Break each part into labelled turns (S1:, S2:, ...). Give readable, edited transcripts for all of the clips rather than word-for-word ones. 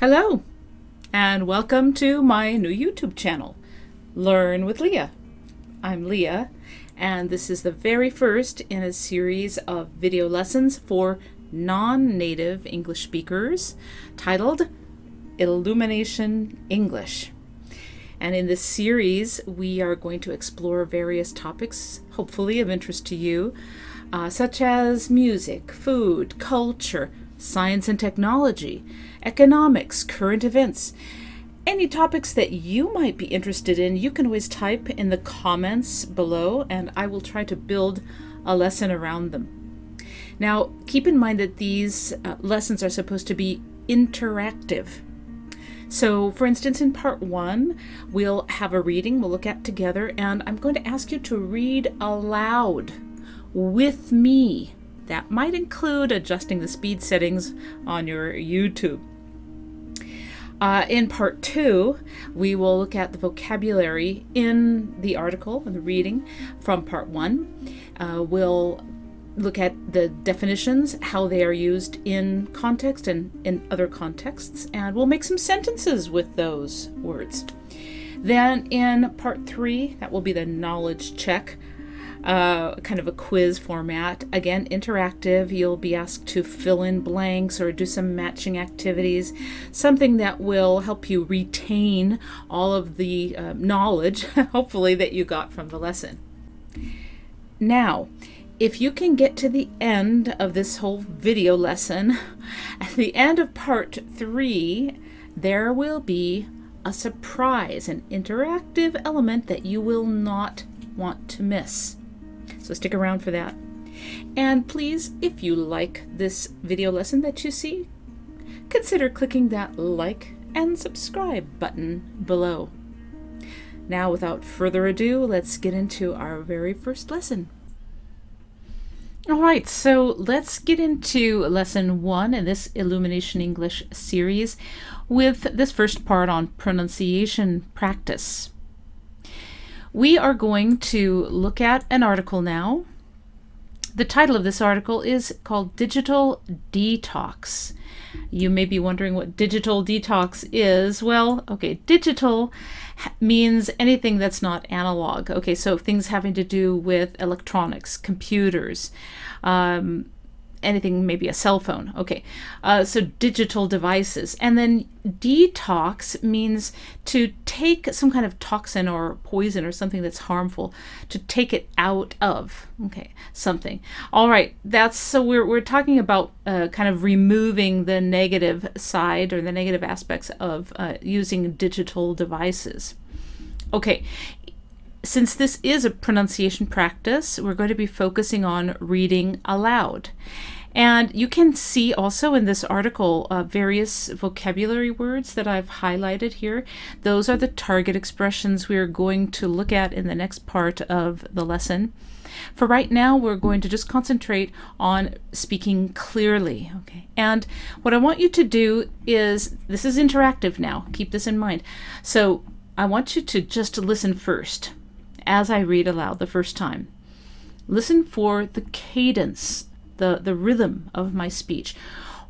S1: Hello, and welcome to my new YouTube channel, Learn with Leah. I'm Leah, and this is the very first in a series of video lessons for non-native English speakers titled Illumination English. And in this series, we are going to explore various topics, hopefully of interest to you, such as music, food, culture, science and technology, economics, current events. Any topics that you might be interested in, you can always type in the comments below, and I will try to build a lesson around them. Now, keep in mind that these lessons are supposed to be interactive. So, for instance, in part 1, we'll have a reading we'll look at together, and I'm going to ask you to read aloud with me. That might include adjusting the speed settings on your YouTube. In part 2, we will look at the vocabulary in the article and the reading from part 1. We'll look at the definitions, how they are used in context and in other contexts, and we'll make some sentences with those words. Then in part 3, that will be the knowledge check. Kind of a quiz format. Again, interactive. You'll be asked to fill in blanks or do some matching activities, something that will help you retain all of the knowledge, hopefully, that you got from the lesson. Now, if you can get to the end of this whole video lesson, at the end of part 3, there will be a surprise, an interactive element that you will not want to miss. So stick around for that. And please, if you like this video lesson that you see, consider clicking that like and subscribe button below. Now, without further ado, let's get into our very first lesson. All right, so let's get into lesson 1 in this Illumination English series with this first part on pronunciation practice. We are going to look at an article now. The title of this article is called Digital Detox. You may be wondering what digital detox is. Well, okay, digital means anything that's not analog. Okay, so things having to do with electronics, computers, anything, maybe a cell phone. Okay, so digital devices. And then detox means to take some kind of toxin or poison or something that's harmful, to take it out of, okay, something. All right, that's, so we're talking about kind of removing the negative side or the negative aspects of using digital devices. Okay. Since this is a pronunciation practice, we're going to be focusing on reading aloud. And you can see also in this article various vocabulary words that I've highlighted here. Those are the target expressions we're going to look at in the next part of the lesson. For right now, we're going to just concentrate on speaking clearly. Okay. And what I want you to do is, this is interactive now, keep this in mind. So I want you to just listen first as I read aloud the first time. Listen for the cadence, the rhythm of my speech.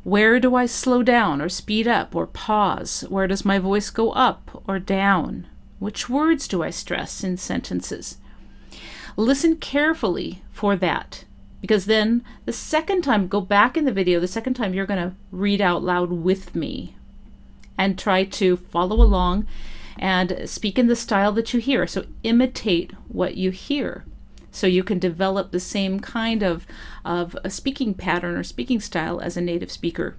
S1: Where do I slow down or speed up or pause? Where does my voice go up or down? Which words do I stress in sentences? Listen carefully for that, because then the second time, go back in the video, the second time you're going to read out loud with me and try to follow along and speak in the style that you hear. So imitate what you hear, so you can develop the same kind of a speaking pattern or speaking style as a native speaker.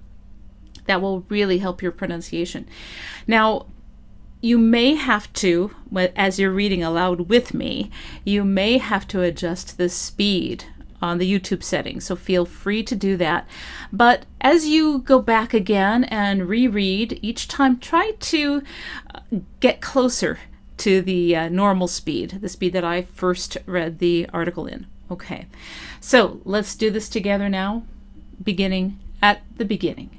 S1: That will really help your pronunciation. Now, you may have to, as you're reading aloud with me, you may have to adjust the speed on the YouTube settings, so feel free to do that. But as you go back again and reread, each time try to get closer to the normal speed, the speed that I first read the article in. Okay, so let's do this together now, beginning at the beginning.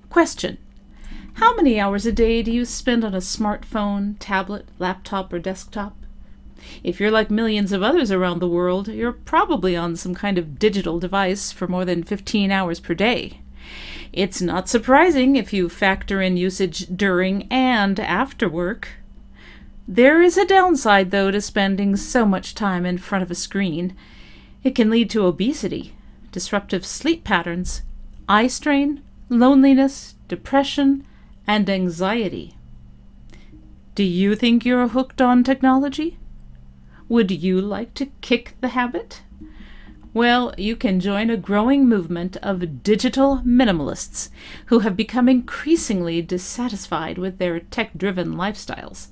S1: Question: how many hours a day do you spend on a smartphone, tablet, laptop, or desktop? If you're like millions of others around the world, you're probably on some kind of digital device for more than 15 hours per day. It's not surprising if you factor in usage during and after work. There is a downside, though, to spending so much time in front of a screen. It can lead to obesity, disruptive sleep patterns, eye strain, loneliness, depression, and anxiety. Do you think you're hooked on technology? Would you like to kick the habit? Well, you can join a growing movement of digital minimalists who have become increasingly dissatisfied with their tech-driven lifestyles.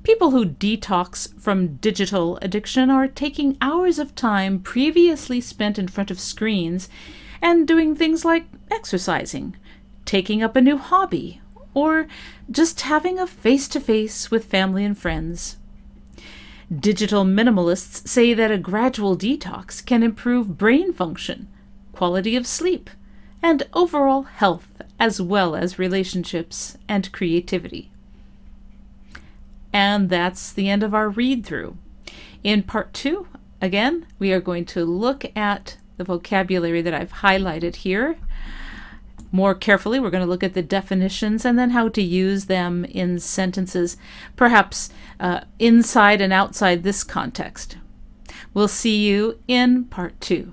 S1: People who detox from digital addiction are taking hours of time previously spent in front of screens and doing things like exercising, taking up a new hobby, or just having a face-to-face with family and friends. Digital minimalists say that a gradual detox can improve brain function, quality of sleep, and overall health, as well as relationships and creativity. And that's the end of our read-through. In part 2, again, we are going to look at the vocabulary that I've highlighted here. More carefully, we're going to look at the definitions and then how to use them in sentences, perhaps inside and outside this context. We'll see you in part 2.